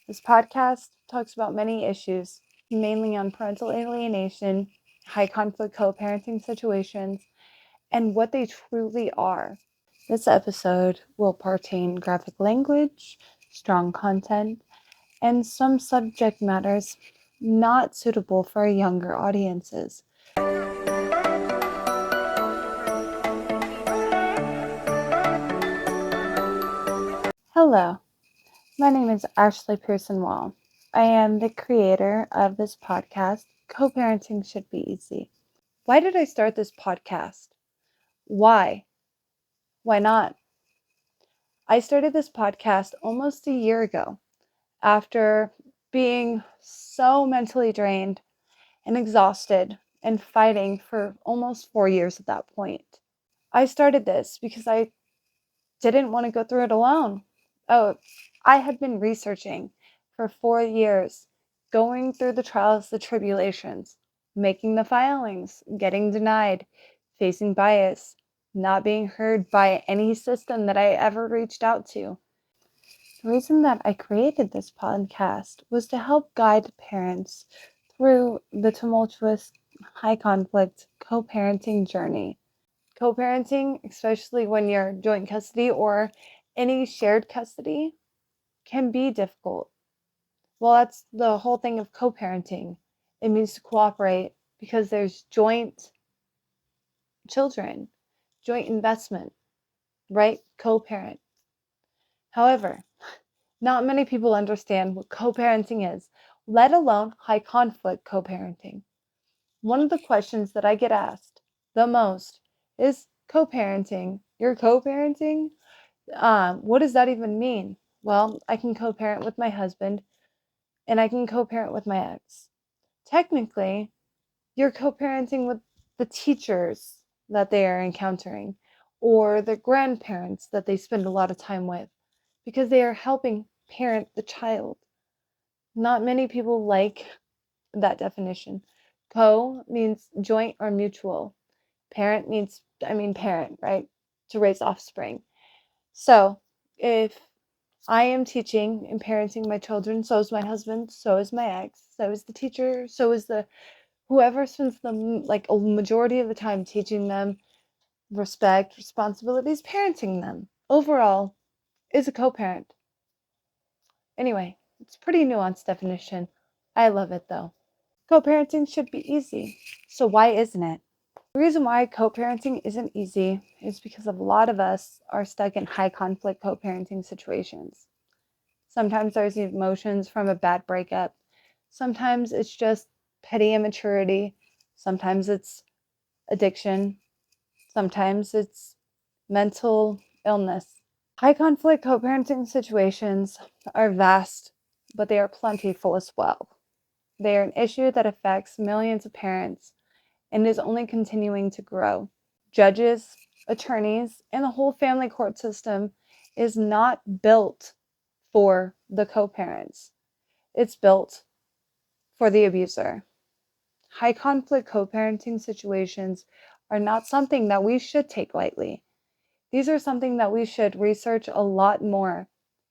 This podcast talks about many issues, mainly on parental alienation, high conflict co-parenting situations, and what they truly are. This episode will pertain graphic language, strong content, and some subject matters not suitable for younger audiences. Hello, my name is Ashley Pearson Wall. I am the creator of this podcast, Co-Parenting Should Be Easy. Why did I start this podcast? Why? Why not? I started this podcast almost a year ago after being so mentally drained and exhausted and fighting for almost 4 years at that point. I started this because I didn't want to go through it alone. I had been researching for 4 years, going through the trials, the tribulations, making the filings, getting denied, facing bias, not being heard by any system that I ever reached out to. The reason that I created this podcast was to help guide parents through the tumultuous, high conflict co-parenting journey. Co-parenting, especially when you're joint custody or any shared custody, can be difficult. Well, that's the whole thing of co-parenting. It means to cooperate because there's joint children, joint investment, right? Co-parent. However, not many people understand what co-parenting is, let alone high conflict co-parenting. One of the questions that I get asked the most is co-parenting. You're co-parenting? What does that even mean? Well, I can co-parent with my husband and I can co-parent with my ex. Technically, you're co-parenting with the teachers that they are encountering or the grandparents that they spend a lot of time with because they are helping parent the child. Not many people like that definition. Co means joint or mutual. Parent means, parent, right? To raise offspring. So if I am teaching and parenting my children, so is my husband, so is my ex, so is the teacher, so is the whoever spends the like a majority of the time teaching them respect, responsibilities, parenting them. Overall, is a co-parent. Anyway, it's a pretty nuanced definition. I love it though. Co-parenting should be easy. So why isn't it? The reason why co-parenting isn't easy is because a lot of us are stuck in high conflict co-parenting situations. Sometimes there's emotions from a bad breakup. Sometimes it's just petty immaturity. Sometimes it's addiction. Sometimes it's mental illness. High conflict co-parenting situations are vast, but they are plentiful as well. They are an issue that affects millions of parents and is only continuing to grow. Judges, attorneys, and the whole family court system is not built for the co-parents. It's built for the abuser. High conflict co-parenting situations are not something that we should take lightly. These are something that we should research a lot more,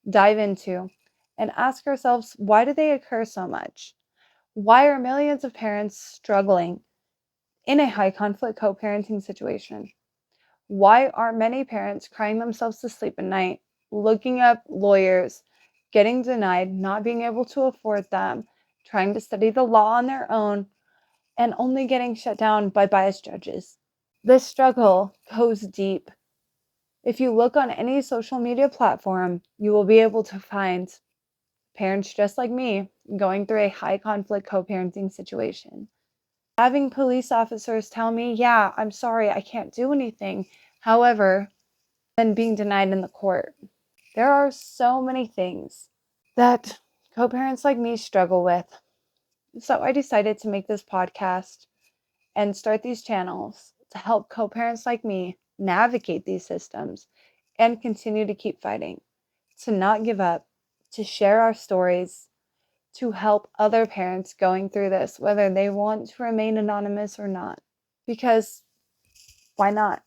dive into, and ask ourselves, why do they occur so much? Why are millions of parents struggling in a high conflict co-parenting situation? Why are many parents crying themselves to sleep at night, looking up lawyers, getting denied, not being able to afford them, trying to study the law on their own, and only getting shut down by biased judges? This struggle goes deep. If you look on any social media platform, you will be able to find parents just like me going through a high conflict co-parenting situation. Having police officers tell me, yeah, I'm sorry, I can't do anything. However, then being denied in the court. There are so many things that co-parents like me struggle with. So I decided to make this podcast and start these channels to help co-parents like me navigate these systems and continue to keep fighting, to not give up, to share our stories, to help other parents going through this, whether they want to remain anonymous or not. Because why not?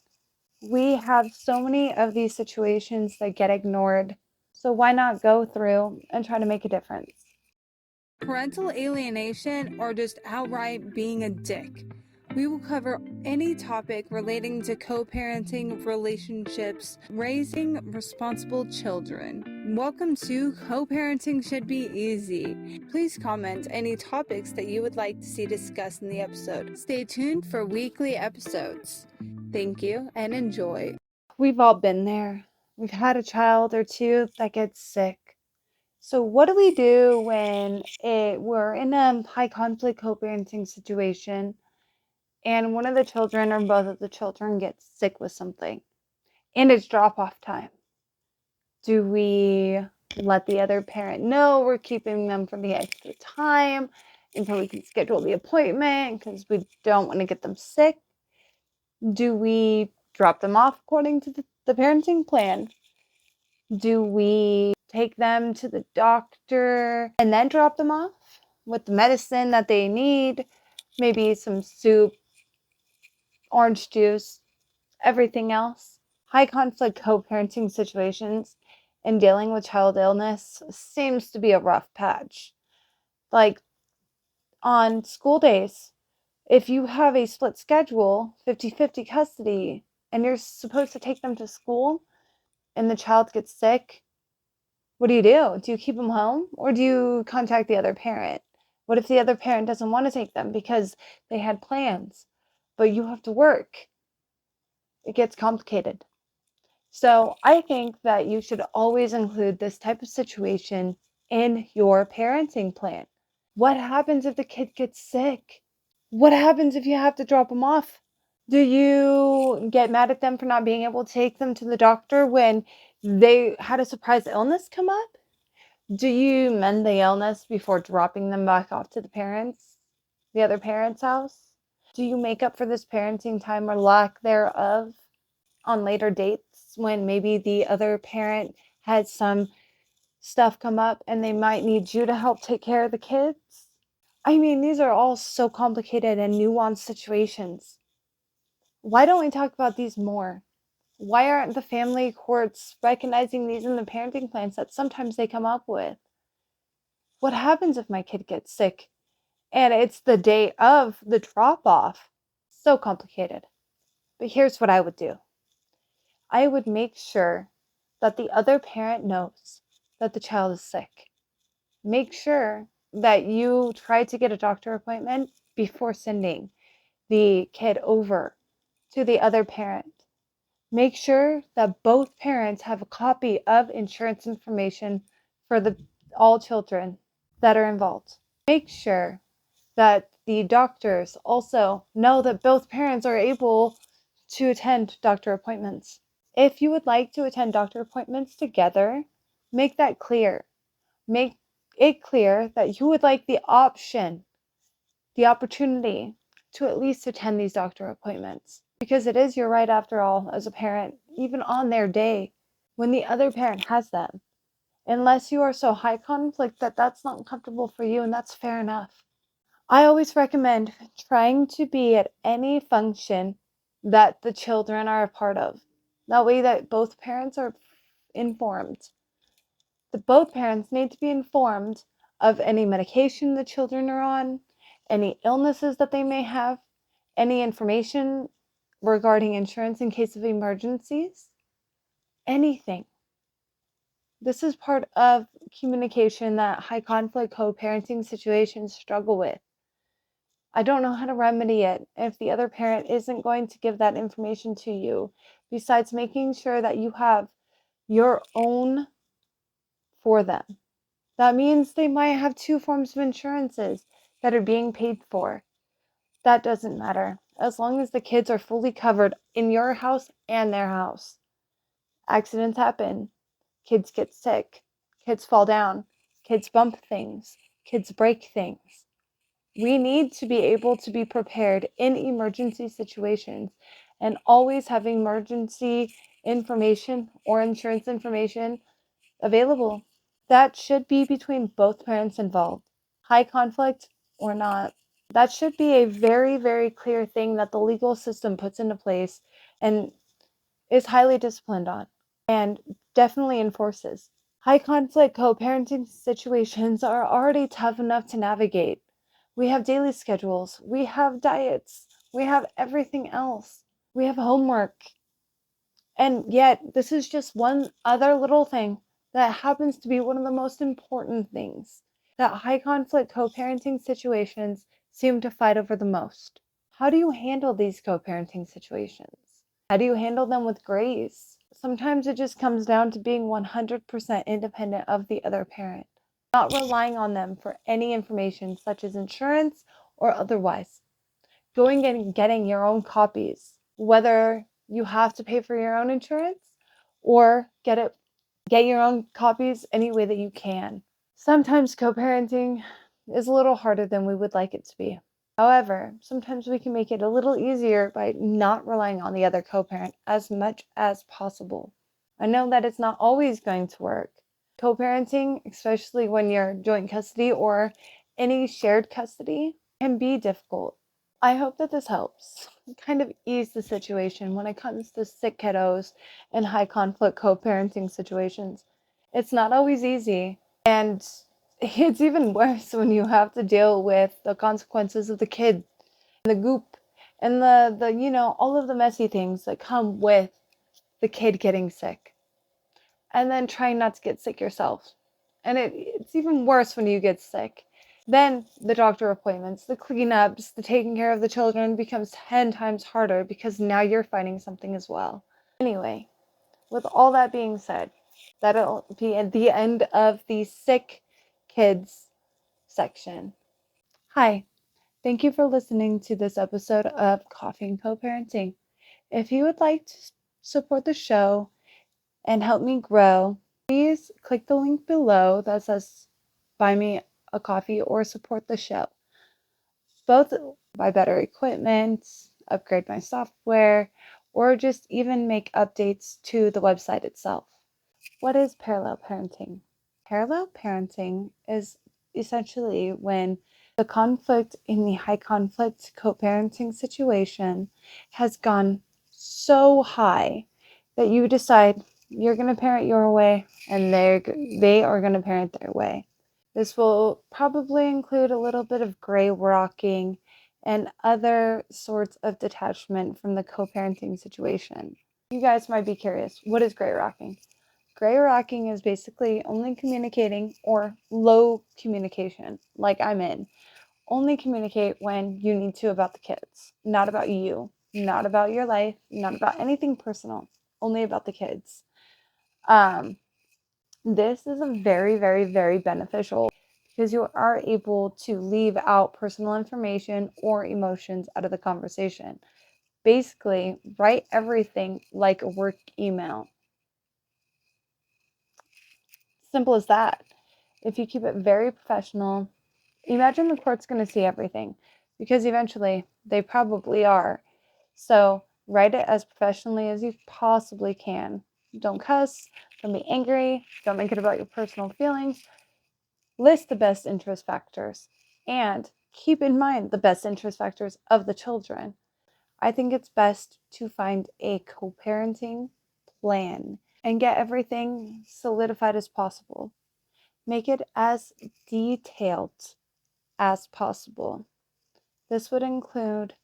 We have so many of these situations that get ignored, So why not go through and try to make a difference? Parental alienation or just outright being a dick. We will cover any topic relating to co-parenting, relationships, raising responsible children. Welcome to Co-Parenting Should Be Easy. Please comment any topics that you would like to see discussed in the episode. Stay tuned for weekly episodes. Thank you and enjoy. We've all been there. We've had a child or two that gets sick. So what do we do when we're in a high conflict co-parenting situation and one of the children or both of the children gets sick with something and it's drop-off time? Do we let the other parent know we're keeping them for the extra time until we can schedule the appointment because we don't want to get them sick? Do we drop them off according to the parenting plan? Do we take them to the doctor and then drop them off with the medicine that they need? Maybe some soup, orange juice, everything else. High conflict co-parenting situations and dealing with child illness seems to be a rough patch. Like on school days, if you have a split schedule, 50-50 custody, and you're supposed to take them to school and the child gets sick, what do you do? Do you keep them home or do you contact the other parent? What if the other parent doesn't want to take them because they had plans, but you have to work? It gets complicated. So I think that you should always include this type of situation in your parenting plan. What happens if the kid gets sick? What happens if you have to drop them off? Do you get mad at them for not being able to take them to the doctor when they had a surprise illness come up? Do you mend the illness before dropping them back off to the other parent's house? Do you make up for this parenting time or lack thereof on later dates when maybe the other parent had some stuff come up and they might need you to help take care of the kids? I mean, these are all so complicated and nuanced situations. Why don't we talk about these more? Why aren't the family courts recognizing these in the parenting plans that sometimes they come up with? What happens if my kid gets sick and it's the day of the drop off? So complicated. But here's what I would do. I would make sure that the other parent knows that the child is sick. Make sure that you try to get a doctor appointment before sending the kid over to the other parent. Make sure that both parents have a copy of insurance information for all children that are involved. Make sure that the doctors also know that both parents are able to attend doctor appointments. If you would like to attend doctor appointments together, make that clear. Make it clear that you would like the option, the opportunity to at least attend these doctor appointments. Because it is your right, after all, as a parent, even on their day, when the other parent has them. Unless you are so high conflict that that's not comfortable for you, and that's fair enough. I always recommend trying to be at any function that the children are a part of. That way that both parents are informed. That both parents need to be informed of any medication the children are on, any illnesses that they may have, any information regarding insurance in case of emergencies, anything. This is part of communication that high conflict co-parenting situations struggle with. I don't know how to remedy it if the other parent isn't going to give that information to you, besides making sure that you have your own for them. That means they might have two forms of insurances that are being paid for. That doesn't matter, as long as the kids are fully covered in your house and their house. Accidents happen. Kids get sick. Kids fall down. Kids bump things. Kids break things. We need to be able to be prepared in emergency situations and always have emergency information or insurance information available. That should be between both parents involved, high conflict or not. That should be a very, very clear thing that the legal system puts into place and is highly disciplined on and definitely enforces. High conflict co-parenting situations are already tough enough to navigate. We have daily schedules, we have diets, we have everything else, we have homework. And yet, this is just one other little thing that happens to be one of the most important things that high conflict co parenting situations seem to fight over the most. How do you handle these co parenting situations? How do you handle them with grace? Sometimes it just comes down to being 100% independent of the other parent, not relying on them for any information such as insurance or otherwise. Going and getting your own copies, whether you have to pay for your own insurance or get your own copies any way that you can. Sometimes co-parenting is a little harder than we would like it to be. However, sometimes we can make it a little easier by not relying on the other co-parent as much as possible. I know that it's not always going to work. Co-parenting, especially when you're joint custody or any shared custody, can be difficult. I hope that this helps kind of ease the situation when it comes to sick kiddos and high conflict co-parenting situations. It's not always easy, and it's even worse when you have to deal with the consequences of the kid and the goop and the all of the messy things that come with the kid getting sick and then trying not to get sick yourself. And it's even worse when you get sick. Then the doctor appointments, the cleanups, the taking care of the children becomes 10 times harder because now you're fighting something as well. Anyway, with all that being said, that'll be at the end of the sick kids section. Hi, thank you for listening to this episode of Coffee and Co-Parenting. If you would like to support the show and help me grow, please click the link below that says buy me a coffee or support the show. Both buy better equipment, upgrade my software, or just even make updates to the website itself. What is parallel parenting? Parallel parenting is essentially when the conflict in the high conflict co-parenting situation has gone so high that you decide you're going to parent your way and they are going to parent their way. This will probably include a little bit of gray rocking and other sorts of detachment from the co-parenting situation. You guys might be curious, what is gray rocking? Gray rocking is basically only communicating or low communication, like I'm in. Only communicate when you need to about the kids, not about you, not about your life, not about anything personal, only about the kids. This is a very, very, very beneficial because you are able to leave out personal information or emotions out of the conversation. Basically, write everything like a work email. Simple as that. If you keep it very professional, imagine the court's going to see everything because eventually they probably are. So write it as professionally as you possibly can. Don't cuss, don't be angry, don't make it about your personal feelings. List the best interest factors and keep in mind the best interest factors of the children. I think it's best to find a co-parenting plan and get everything solidified as possible. Make it as detailed as possible. This would include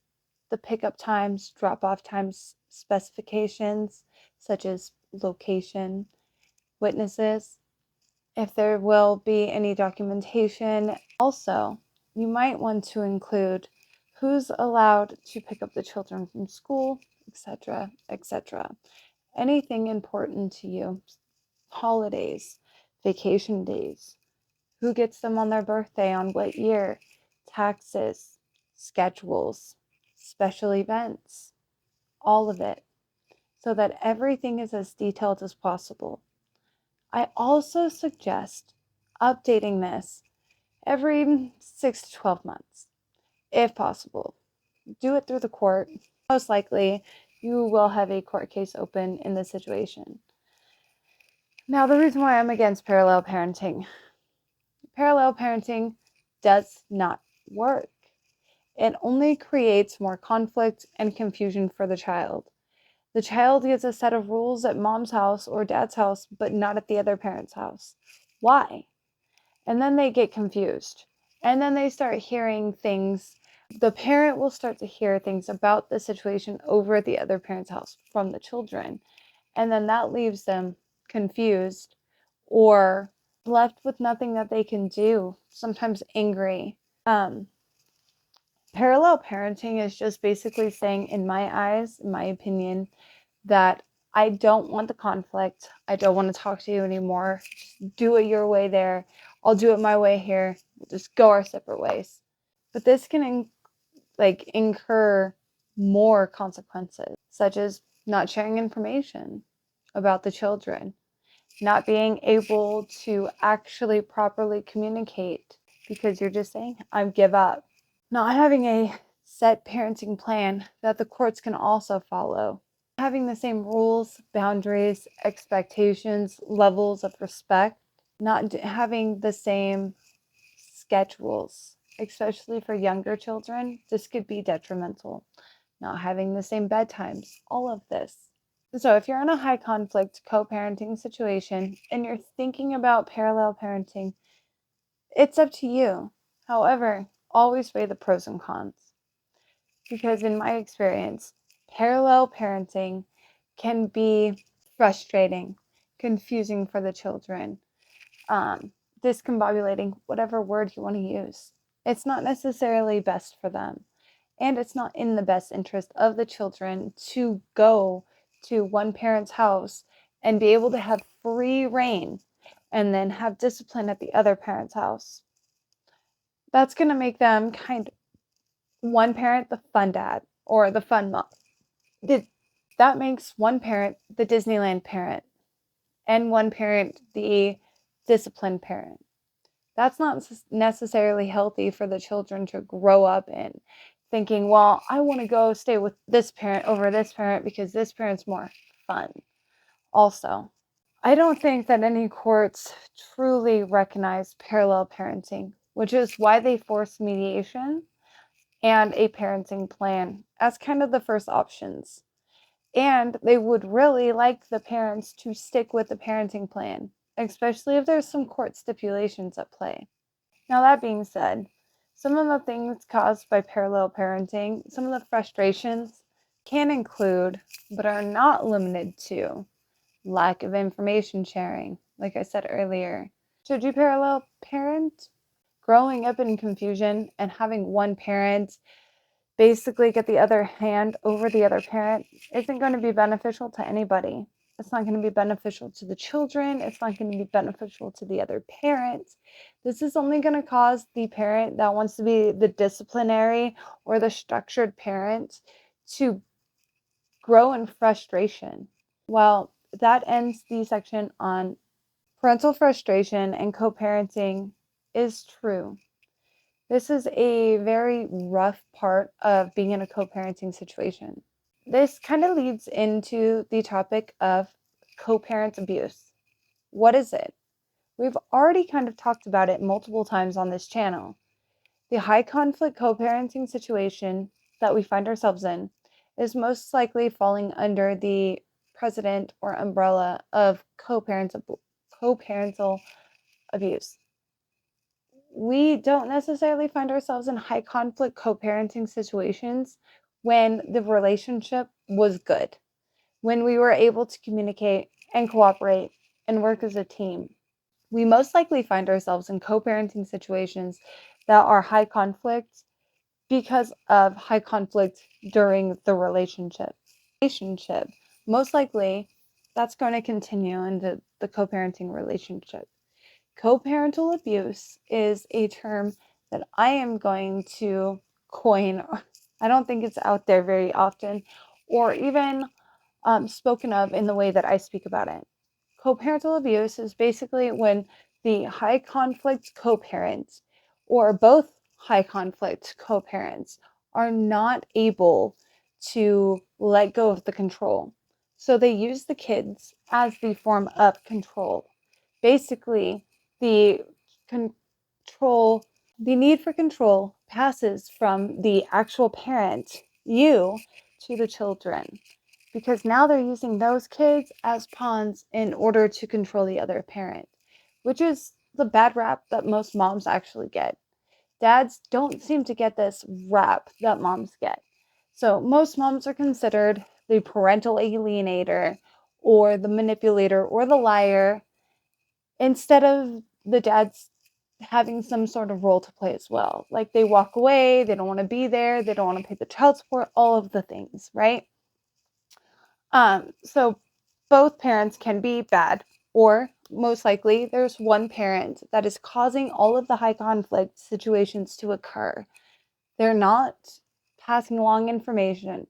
the pickup times, drop-off times, specifications such as location, witnesses, if there will be any documentation. Also, you might want to include who's allowed to pick up the children from school, etc., etc. Anything important to you, holidays, vacation days, who gets them on their birthday on what year, taxes, schedules, special events, all of it, so that everything is as detailed as possible. I also suggest updating this every 6 to 12 months, if possible. Do it through the court. Most likely, you will have a court case open in this situation. Now, the reason why I'm against parallel parenting does not work. It only creates more conflict and confusion for the child. The child gets a set of rules at mom's house or dad's house, but not at the other parent's house. Why? And then they get confused. And then they start hearing things. The parent will start to hear things about the situation over at the other parent's house from the children. And then that leaves them confused or left with nothing that they can do, sometimes angry. Parallel parenting is just basically saying, in my eyes, in my opinion, that I don't want the conflict. I don't want to talk to you anymore. Just do it your way there. I'll do it my way here. We'll just go our separate ways. But this can incur more consequences, such as not sharing information about the children, not being able to actually properly communicate because you're just saying, I give up. Not having a set parenting plan that the courts can also follow. Having the same rules, boundaries, expectations, levels of respect. Not having the same schedules, especially for younger children. This could be detrimental. Not having the same bedtimes, all of this. So if you're in a high conflict co-parenting situation and you're thinking about parallel parenting, it's up to you. However, always weigh the pros and cons. Because in my experience, parallel parenting can be frustrating, confusing for the children, discombobulating, whatever word you want to use. It's not necessarily best for them. And it's not in the best interest of the children to go to one parent's house and be able to have free reign and then have discipline at the other parent's house. That's going to make them one parent the fun dad or the fun mom. That makes one parent the Disneyland parent and one parent the disciplined parent. That's not necessarily healthy for the children to grow up in, thinking, well, I want to go stay with this parent over this parent because this parent's more fun. Also, I don't think that any courts truly recognize parallel parenting, which is why they force mediation and a parenting plan as kind of the first options. And they would really like the parents to stick with the parenting plan, especially if there's some court stipulations at play. Now, that being said, some of the things caused by parallel parenting, some of the frustrations can include, but are not limited to, lack of information sharing, like I said earlier. Should you parallel parent? Growing up in confusion and having one parent basically get the other hand over the other parent isn't going to be beneficial to anybody. It's not going to be beneficial to the children. It's not going to be beneficial to the other parent. This is only going to cause the parent that wants to be the disciplinary or the structured parent to grow in frustration. Well, that ends the section on parental frustration and co-parenting is true. This is a very rough part of being in a co-parenting situation. This kind of leads into the topic of co-parent abuse. What is it? We've already kind of talked about it multiple times on this channel. The high conflict co-parenting situation that we find ourselves in is most likely falling under the president or umbrella of co-parental abuse. We don't necessarily find ourselves in high conflict co-parenting situations when the relationship was good, when we were able to communicate and cooperate and work as a team. We most likely find ourselves in co-parenting situations that are high conflict because of high conflict during the relationship. Most likely, that's going to continue into the co-parenting relationship. Co-parental abuse is a term that I am going to coin. I don't think it's out there very often or even spoken of in the way that I speak about it. Co-parental abuse is basically when the high conflict co-parents or both high conflict co-parents are not able to let go of the control. So they use the kids as the form of control. Basically, the need for control passes from the actual parent, you, to the children. because now they're using those kids as pawns in order to control the other parent, which is the bad rap that most moms actually get. Dads don't seem to get this rap that moms get. So most moms are considered the parental alienator or the manipulator or the liar, instead of the dads having some sort of role to play as well. Like they walk away, they don't want to be there, they don't want to pay the child support, all of the things, right? So both parents can be bad, or most likely there's one parent that is causing all of the high conflict situations to occur. They're not passing along information.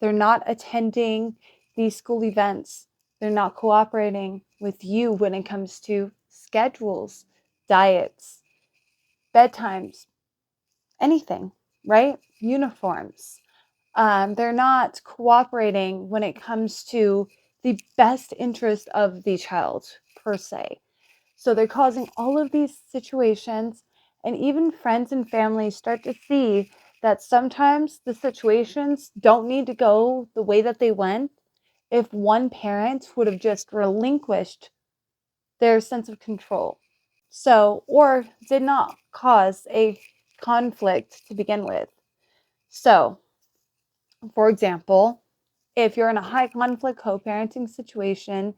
They're not attending these school events. They're not cooperating with you when it comes to schedules, diets, bedtimes, anything, right? Uniforms. They're not cooperating when it comes to the best interest of the child, per se. So they're causing all of these situations, and even friends and family start to see that sometimes the situations don't need to go the way that they went if one parent would have just relinquished their sense of control. So, or did not cause a conflict to begin with. So, for example, if you're in a high conflict co-parenting situation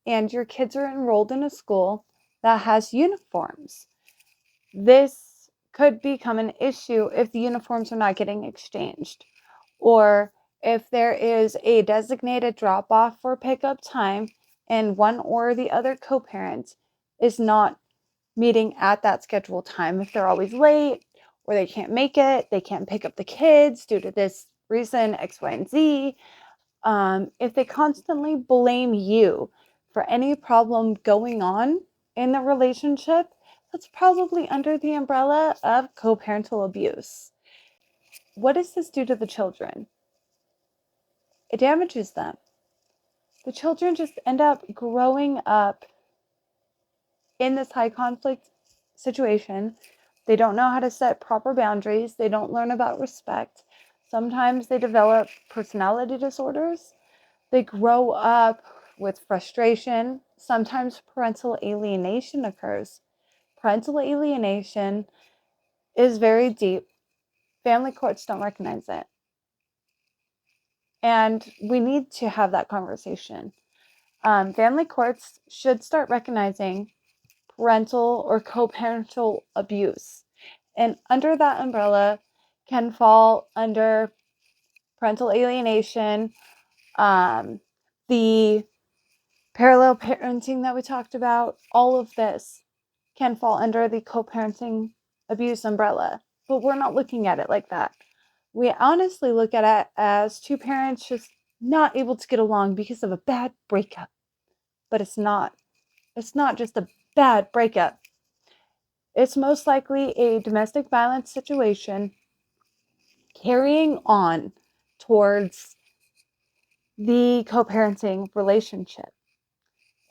and your kids are enrolled in a school that has uniforms, this could become an issue if the uniforms are not getting exchanged, or if there is a designated drop off for pickup time and one or the other co-parent is not meeting at that scheduled time. If they're always late or they can't make it, they can't pick up the kids due to this reason, X, Y, and Z. If they constantly blame you for any problem going on in the relationship, that's probably under the umbrella of co-parental abuse. What does this do to the children? It damages them. The children just end up growing up in this high conflict situation. They don't know how to set proper boundaries. They don't learn about respect. Sometimes they develop personality disorders. They grow up with frustration. Sometimes parental alienation occurs. Parental alienation is very deep. Family courts don't recognize it. And we need to have that conversation. Family courts should start recognizing parental or co-parental abuse. And under that umbrella can fall under parental alienation, the parallel parenting that we talked about, all of this can fall under the co-parenting abuse umbrella. But we're not looking at it like that. We honestly look at it as two parents just not able to get along because of a bad breakup. But it's not. It's not just a bad breakup. It's most likely a domestic violence situation carrying on towards the co-parenting relationship.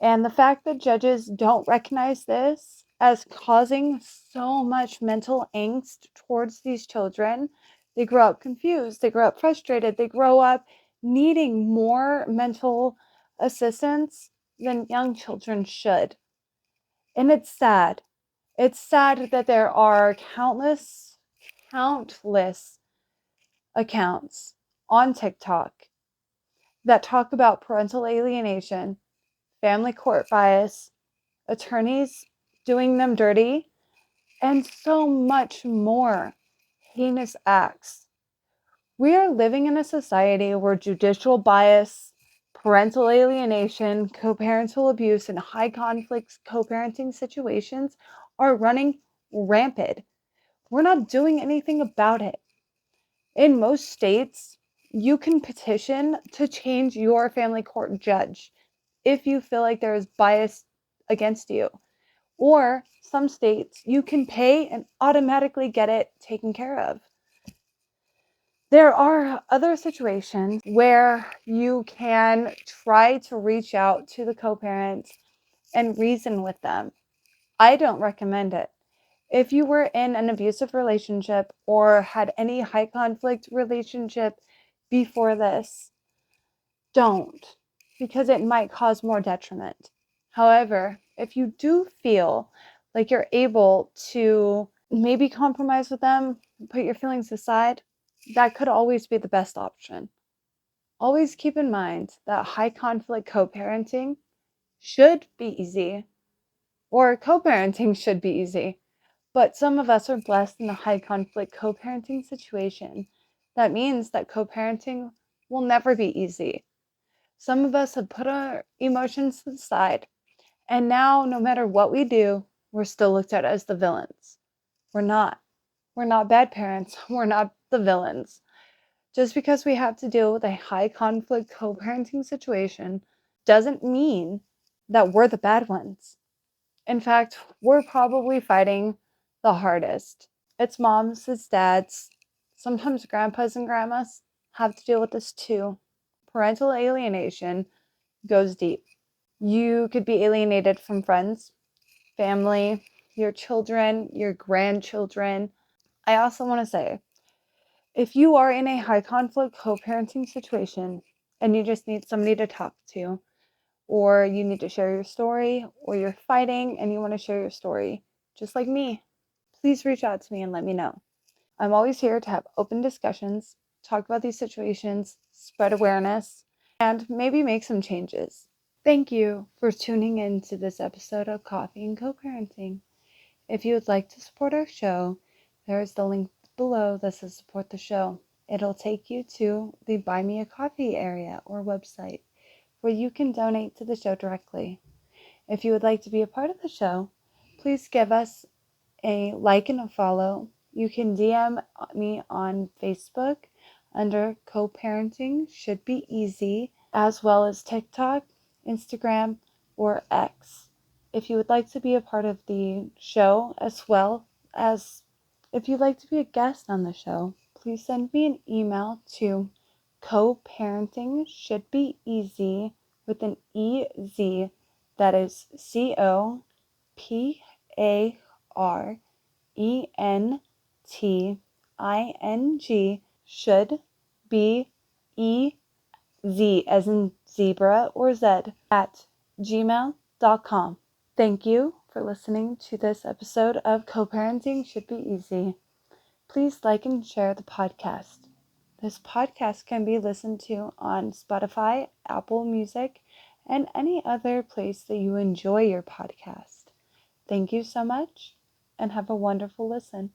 And the fact that judges don't recognize this as causing so much mental angst towards these children, they grow up confused, they grow up frustrated, they grow up needing more mental assistance than young children should. And it's sad. It's sad that there are countless accounts on TikTok that talk about parental alienation, family court bias, attorneys doing them dirty, and so much more heinous acts. We are living in a society where judicial bias, parental alienation, co-parental abuse, and high conflict co-parenting situations are running rampant. We're not doing anything about it. In most states, you can petition to change your family court judge if you feel like there is bias against you. Or some states, you can pay and automatically get it taken care of. There are other situations where you can try to reach out to the co-parents and reason with them. I don't recommend it. If you were in an abusive relationship or had any high conflict relationship before this, don't, because it might cause more detriment. However, if you do feel like you're able to maybe compromise with them, put your feelings aside, that could always be the best option. Always keep in mind that high conflict co-parenting should be easy, or co-parenting should be easy. But some of us are blessed in a high conflict co-parenting situation. That means that co-parenting will never be easy. Some of us have put our emotions to the side, and now no matter what we do, we're still looked at as the villains. We're not. We're not bad parents. We're not the villains. Just because we have to deal with a high conflict co-parenting situation doesn't mean that we're the bad ones. In fact, we're probably fighting the hardest. It's moms, it's dads, sometimes grandpas and grandmas have to deal with this too. Parental alienation goes deep. You could be alienated from friends, family, your children, your grandchildren. I also want to say, if you are in a high conflict co-parenting situation and you just need somebody to talk to, or you need to share your story, or you're fighting and you want to share your story, just like me, please reach out to me and let me know. I'm always here to have open discussions, talk about these situations, spread awareness, and maybe make some changes. Thank you for tuning in to this episode of Coffee and Co-Parenting. If you would like to support our show, there is the link below that says support the show. It'll take you to the Buy Me a Coffee area or website where you can donate to the show directly. If you would like to be a part of the show, please give us a like and a follow. You can DM me on Facebook under Co-Parenting Should Be Easy, as well as TikTok, Instagram, or X. If you would like to be a part of the show, as well as if you'd like to be a guest on the show, please send me an email to coparentingshouldbeeasy with an EZ, that is COPARENTING, should be EZ as in zebra or Z, at gmail.com. Thank you for listening to this episode of Co-Parenting Should Be Easy. Please like and share the podcast. This podcast can be listened to on Spotify, Apple Music, and any other place that you enjoy your podcast. Thank you so much, and have a wonderful listen.